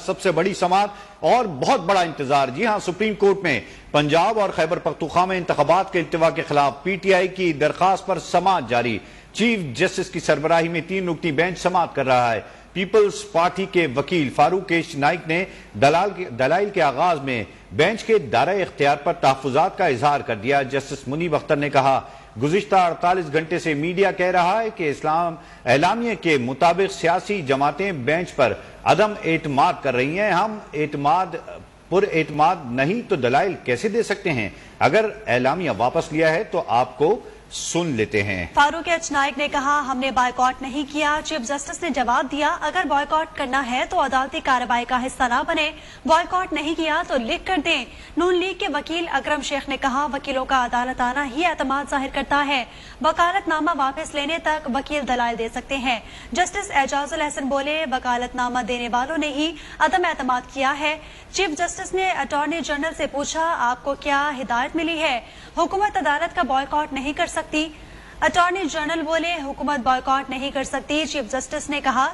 سب سے بڑی سماعت اور بہت بڑا انتظار. جی ہاں, سپریم کورٹ میں پنجاب اور خیبر پختونخوا میں انتخابات کے التوا کے خلاف پی ٹی آئی کی درخواست پر سماعت جاری. چیف جسٹس کی سربراہی میں 3 رکنی بینچ سماعت کر رہا ہے. پیپلز پارٹی کے وکیل فاروق ایچ نائک نے دلائل کے آغاز میں بینچ کے دائرہ اختیار پر تحفظات کا اظہار کر دیا. جسٹس منیب اختر نے کہا, گزشتہ 48 گھنٹے سے میڈیا کہہ رہا ہے کہ اسلام اعلامیے کے مطابق سیاسی جماعتیں بینچ پر عدم اعتماد کر رہی ہیں. ہم پر اعتماد نہیں تو دلائل کیسے دے سکتے ہیں؟ اگر اعلامیہ واپس لیا ہے تو آپ کو سن لیتے ہیں. فاروق ایچ نائک نے کہا, ہم نے بائیکاٹ نہیں کیا. چیف جسٹس نے جواب دیا, اگر بائیکاٹ کرنا ہے تو عدالتی کارروائی کا حصہ نہ بنے. بائیکاٹ نہیں کیا تو لکھ کر دیں. نون لیگ کے وکیل اکرم شیخ نے کہا, وکیلوں کا عدالت آنا ہی اعتماد ظاہر کرتا ہے. وکالت نامہ واپس لینے تک وکیل دلائل دے سکتے ہیں. جسٹس اعجاز الحسن بولے, وکالت نامہ دینے والوں نے ہی عدم اعتماد کیا ہے. چیف جسٹس نے اٹارنی جنرل سے پوچھا, آپ کو کیا ہدایت ملی ہے؟ حکومت عدالت کا بائیکاٹ نہیں کر سکتی. اٹارنی جنرل بولے, حکومت بائیکاٹ نہیں کر سکتی. چیف جسٹس نے کہا,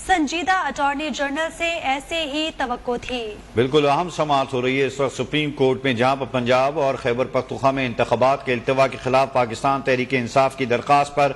سنجیدہ اٹارنی جنرل سے ایسے ہی توقع تھی. بالکل اہم سماعت ہو رہی ہے اس وقت سپریم کورٹ میں, جہاں پر پنجاب اور خیبر پختونخوا میں انتخابات کے التوا کے خلاف پاکستان تحریک انصاف کی درخواست پر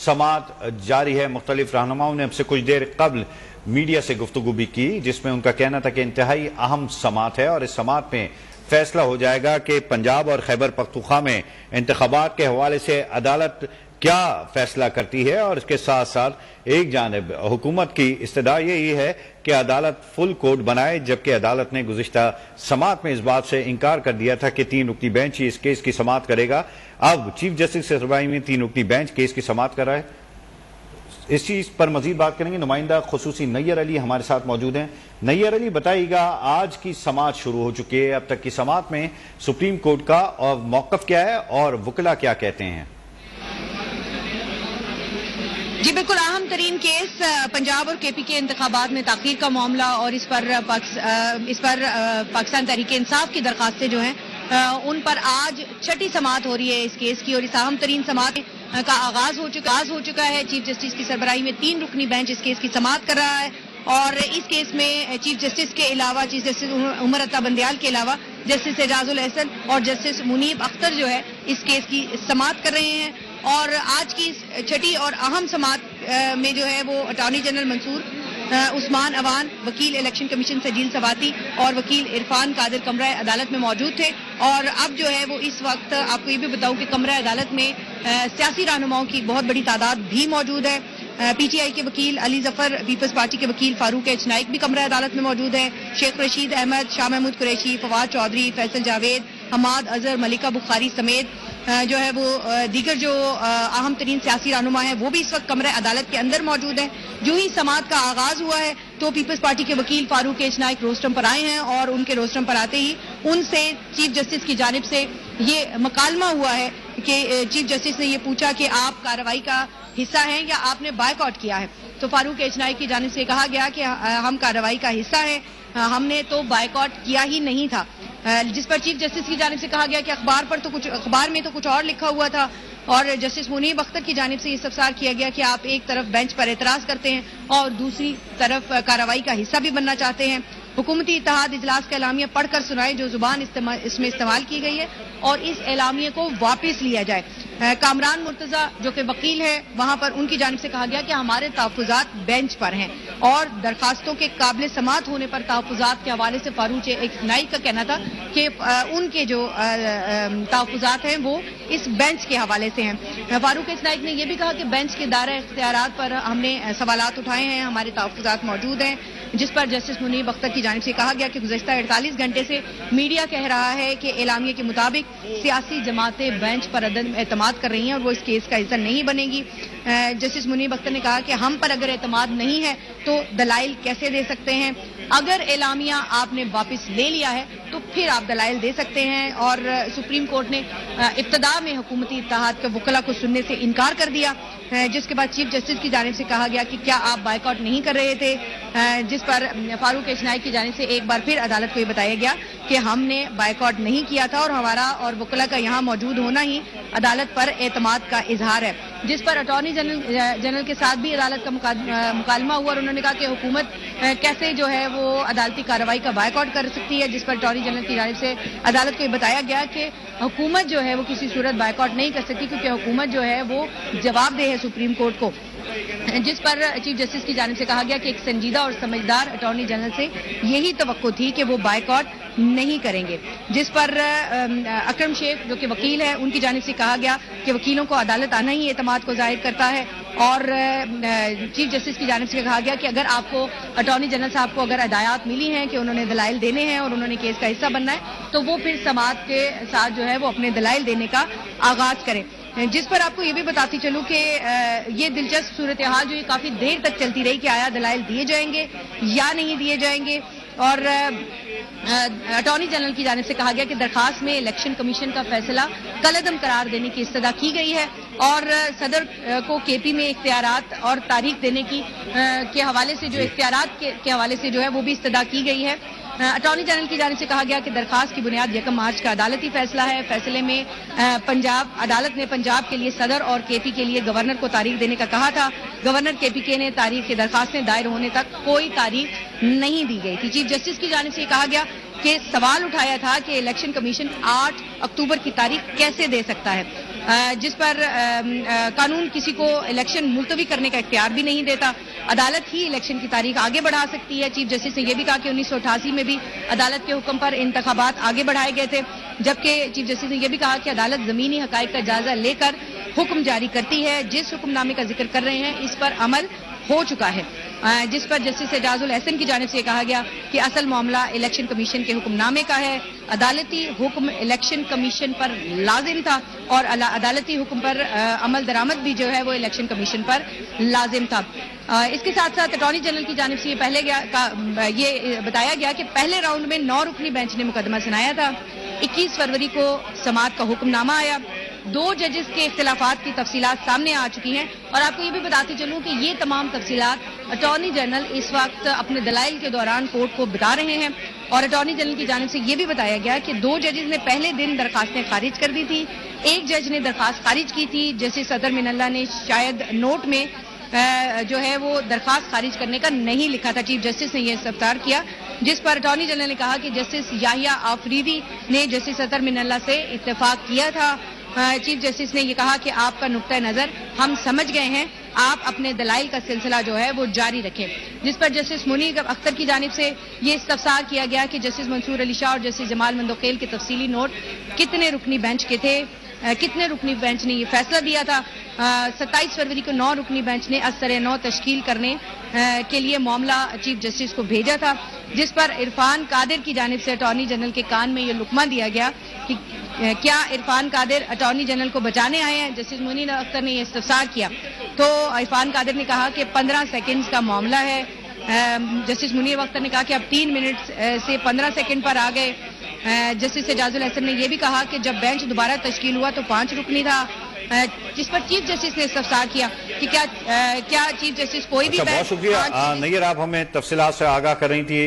سماعت جاری ہے. مختلف رہنماؤں نے اب سے کچھ دیر قبل میڈیا سے گفتگو بھی کی, جس میں ان کا کہنا تھا کہ انتہائی اہم سماعت ہے اور اس سماعت میں فیصلہ ہو جائے گا کہ پنجاب اور خیبر پختونخوا میں انتخابات کے حوالے سے عدالت کیا فیصلہ کرتی ہے. اور اس کے ساتھ ساتھ ایک جانب حکومت کی استدعا یہی ہے کہ عدالت فل کورٹ بنائے, جبکہ عدالت نے گزشتہ سماعت میں اس بات سے انکار کر دیا تھا کہ 3 رکنی بینچ ہی اس کیس کی سماعت کرے گا. اب چیف جسٹس کی سربراہی میں 3 رکنی بینچ کیس کی سماعت کر رہا ہے. اس چیز پر مزید بات کریں گے. نمائندہ خصوصی نیر علی ہمارے ساتھ موجود ہیں. نیر علی, بتائیے گا, آج کی سماعت شروع ہو چکی ہے, اب تک کی سماعت میں سپریم کورٹ کا موقف کیا ہے اور وکلا کیا کہتے ہیں؟ جی بالکل, اہم ترین کیس پنجاب اور کے پی کے انتخابات میں تاخیر کا معاملہ اور اس پر پاکستان تحریک انصاف کی درخواستیں جو ہیں ان پر آج چھٹی سماعت ہو رہی ہے اس کیس کی, اور اس اہم ترین سماعت کا آغاز ہو چکا ہے. چیف جسٹس کی سربراہی میں 3 رکنی بینچ اس کیس کی سماعت کر رہا ہے, اور اس کیس میں چیف جسٹس کے علاوہ, چیف جسٹس عمر عطا بندیال کے علاوہ جسٹس اعجاز الحسن اور جسٹس منیب اختر جو ہے اس کیس کی سماعت کر رہے ہیں. اور آج کی چھٹی اور اہم سماعت میں جو ہے وہ اٹارنی جنرل منصور عثمان اوان, وکیل الیکشن کمیشن سجیل سواتی اور وکیل عرفان قادر کمرہ عدالت میں موجود تھے. اور اب جو ہے وہ اس وقت آپ کو یہ بھی بتاؤں کہ کمرہ عدالت میں سیاسی رہنماؤں کی بہت بڑی تعداد بھی موجود ہے. پی ٹی آئی کے وکیل علی ظفر, پیپلز پارٹی کے وکیل فاروق ایچ نائک بھی کمرہ عدالت میں موجود ہیں. شیخ رشید احمد, شاہ محمود قریشی, فواد چودھری, فیصل جاوید, حماد اظہر, ملکہ بخاری سمیت جو ہے وہ دیگر جو اہم ترین سیاسی رہنما ہیں وہ بھی اس وقت کمرہ عدالت کے اندر موجود ہیں. جو ہی سماعت کا آغاز ہوا ہے تو پیپلز پارٹی کے وکیل فاروق ایچ نائک روسٹرم پر آئے ہیں, اور ان کے روسٹرم پر آتے ہی ان سے چیف جسٹس کی جانب سے یہ مکالمہ ہوا ہے کہ چیف جسٹس نے یہ پوچھا کہ آپ کارروائی کا حصہ ہیں یا آپ نے بائیکاٹ کیا ہے. تو فاروق ایچ نائک کی جانب سے کہا گیا کہ ہم کارروائی کا حصہ ہیں, ہم نے تو بائیکاٹ کیا ہی نہیں تھا. جس پر چیف جسٹس کی جانب سے کہا گیا کہ اخبار میں تو کچھ اور لکھا ہوا تھا, اور جسٹس منیب اختر کی جانب سے یہ استفسار کیا گیا کہ آپ ایک طرف بینچ پر اعتراض کرتے ہیں اور دوسری طرف کارروائی کا حصہ بھی بننا چاہتے ہیں. حکومتی اتحاد اجلاس کا اعلامیہ پڑھ کر سنائے جو زبان اس میں استعمال کی گئی ہے, اور اس اعلامیے کو واپس لیا جائے. کامران مرتضی جو کہ وکیل ہیں, وہاں پر ان کی جانب سے کہا گیا کہ ہمارے تحفظات بینچ پر ہیں, اور درخواستوں کے قابل سماعت ہونے پر تحفظات کے حوالے سے فاروق ایچ نائک کا کہنا تھا کہ ان کے جو تحفظات ہیں وہ اس بینچ کے حوالے سے ہیں. فاروق ایچ نائک نے یہ بھی کہا کہ بینچ کے دائرہ اختیارات پر ہم نے سوالات اٹھائے ہیں, ہمارے تحفظات موجود ہیں. جس پر جسٹس منیب اختر کی جانب سے کہا گیا کہ گزشتہ 48 گھنٹے سے میڈیا کہہ رہا ہے کہ اعلامیے کے مطابق سیاسی جماعتیں بینچ پر عدم اعتماد کر رہی ہیں اور وہ اس کیس کا حصہ نہیں بنے گی. جسٹس منیب اختر نے کہا کہ ہم پر اگر اعتماد نہیں ہے تو دلائل کیسے دے سکتے ہیں؟ اگر اعلامیہ آپ نے واپس لے لیا ہے تو پھر آپ دلائل دے سکتے ہیں. اور سپریم کورٹ نے ابتدا میں حکومتی اتحاد کے وکلاء کو سننے سے انکار کر دیا, جس کے بعد چیف جسٹس کی جانب سے کہا گیا کہ کیا آپ بائیکاٹ نہیں کر رہے تھے, جس پر فاروق اشنائی کی جانب سے ایک بار پھر عدالت کو یہ بتایا گیا کہ ہم نے بائیکاٹ نہیں کیا تھا اور ہمارا اور وکلاء کا یہاں موجود ہونا ہی عدالت پر اعتماد کا اظہار ہے. جس پر اٹارنی جنرل کے ساتھ بھی عدالت کا مکالمہ ہوا اور انہوں نے کہا کہ حکومت کیسے جو ہے وہ عدالتی کارروائی کا بائیکاٹ کر سکتی ہے, جس پر اٹارنی جنرل کی جانب سے عدالت کو یہ بتایا گیا کہ حکومت جو ہے وہ کسی صورت بائیکاٹ نہیں کر سکتی کیونکہ حکومت جو ہے وہ جواب دہ ہے سپریم کورٹ کو. جس پر چیف جسٹس کی جانب سے کہا گیا کہ ایک سنجیدہ اور سمجھدار اٹارنی جنرل سے یہی توقع تھی کہ وہ بائیکاٹ نہیں کریں گے. جس پر اکرم شیخ جو کہ وکیل ہے ان کی جانب سے کہا گیا کہ وکیلوں کو عدالت آنا ہی اعتماد کو ظاہر کرتا ہے, اور چیف جسٹس کی جانب سے کہا گیا کہ اگر آپ کو اٹارنی جنرل صاحب کو اگر ہدایات ملی ہیں کہ انہوں نے دلائل دینے ہیں اور انہوں نے کیس کا حصہ بننا ہے تو وہ پھر سماعت کے ساتھ جو ہے وہ اپنے دلائل دینے کا آغاز کریں. جس پر آپ کو یہ بھی بتاتی چلوں کہ یہ دلچسپ صورتحال جو یہ کافی دیر تک چلتی رہی کہ آیا دلائل دیے جائیں گے یا نہیں دیے جائیں گے. اور اٹارنی جنرل کی جانب سے کہا گیا کہ درخواست میں الیکشن کمیشن کا فیصلہ کالعدم قرار دینے کی استدعا کی گئی ہے اور صدر کو کے پی میں اختیارات اور تاریخ دینے کے حوالے سے جو اختیارات کے حوالے سے جو ہے وہ بھی استدعا کی گئی ہے. اٹارنی جنرل کی جانب سے کہا گیا کہ درخواست کی بنیاد 1 مارچ کا عدالتی فیصلہ ہے. فیصلے میں عدالت نے پنجاب کے لیے صدر اور کے پی کے لیے گورنر کو تاریخ دینے کا کہا تھا. گورنر کے پی کے نے تاریخ کی درخواستیں دائر ہونے تک کوئی تاریخ نہیں دی گئی تھی. چیف جسٹس کی جانب سے یہ کہا گیا کہ سوال اٹھایا تھا کہ الیکشن کمیشن 8 اکتوبر کی تاریخ کیسے دے سکتا ہے, جس پر قانون کسی کو الیکشن ملتوی کرنے کا اختیار بھی نہیں دیتا. عدالت ہی الیکشن کی تاریخ آگے بڑھا سکتی ہے. چیف جسٹس نے یہ بھی کہا کہ 1988 میں بھی عدالت کے حکم پر انتخابات آگے بڑھائے گئے تھے, جبکہ چیف جسٹس نے یہ بھی کہا کہ عدالت زمینی حقائق کا جائزہ لے کر حکم جاری کرتی ہے. جس حکم نامے کا ذکر کر رہے ہیں اس پر عمل ہو چکا ہے. جس پر جسٹس اعجاز الحسن کی جانب سے یہ کہا گیا کہ اصل معاملہ الیکشن کمیشن کے حکم نامے کا ہے. عدالتی حکم الیکشن کمیشن پر لازم تھا اور عدالتی حکم پر عمل درآمد بھی جو ہے وہ الیکشن کمیشن پر لازم تھا. اس کے ساتھ ساتھ اٹارنی جنرل کی جانب سے یہ بتایا گیا کہ پہلے راؤنڈ میں 9 رکنی بینچ نے مقدمہ سنایا تھا. 21 فروری کو سماعت کا حکم نامہ آیا. 2 ججز کے اختلافات کی تفصیلات سامنے آ چکی ہیں اور آپ کو یہ بھی بتاتی چلوں کہ یہ تمام تفصیلات اٹارنی جنرل اس وقت اپنے دلائل کے دوران کورٹ کو بتا رہے ہیں. اور اٹارنی جنرل کی جانب سے یہ بھی بتایا گیا کہ 2 ججز نے پہلے دن درخواستیں خارج کر دی تھی. ایک جج نے درخواست خارج کی تھی. جیسے صدر من اللہ نے شاید نوٹ میں جو ہے وہ درخواست خارج کرنے کا نہیں لکھا تھا. چیف جسٹس نے یہ استفسار کیا, جس پر اٹارنی جنرل نے کہا کہ جسٹس یاہیا آفریدی نے جسٹس صدر من اللہ سے اتفاق کیا تھا. چیف جسٹس نے یہ کہا کہ آپ کا نقطہ نظر ہم سمجھ گئے ہیں, آپ اپنے دلائل کا سلسلہ جو ہے وہ جاری رکھیں. جس پر جسٹس منیر اختر کی جانب سے یہ استفسار کیا گیا کہ جسٹس منصور علی شاہ اور جسٹس جمال مندوقیل کے تفصیلی نوٹ کتنے رکنی بینچ کے تھے, کتنے رکنی بینچ نے یہ فیصلہ دیا تھا. 27 فروری کو 9 رکنی بینچ نے از سر نو تشکیل کرنے کے لیے معاملہ چیف جسٹس کو بھیجا تھا. جس پر عرفان قادر کی جانب سے اٹارنی جنرل کے کان میں یہ لقمہ دیا گیا کہ کیا عرفان قادر اٹارنی جنرل کو بچانے آئے ہیں. جسٹس منیر اختر نے یہ استفسار کیا تو عرفان قادر نے کہا کہ 15 سیکنڈز کا معاملہ ہے. جسٹس منیر اختر نے کہا کہ اب 3 منٹ سے 15 سیکنڈ پر آ گئے. جسٹس اعجاز الحسن نے یہ بھی کہا کہ جب بینچ دوبارہ تشکیل ہوا تو 5 رکنی تھا. جس پر چیف جسٹس نے استفسار کیا کہ کیا چیف جسٹس کوئی بھی بہت شکریہ نیر, آپ ہمیں تفصیلات سے آگاہ کر رہی تھی.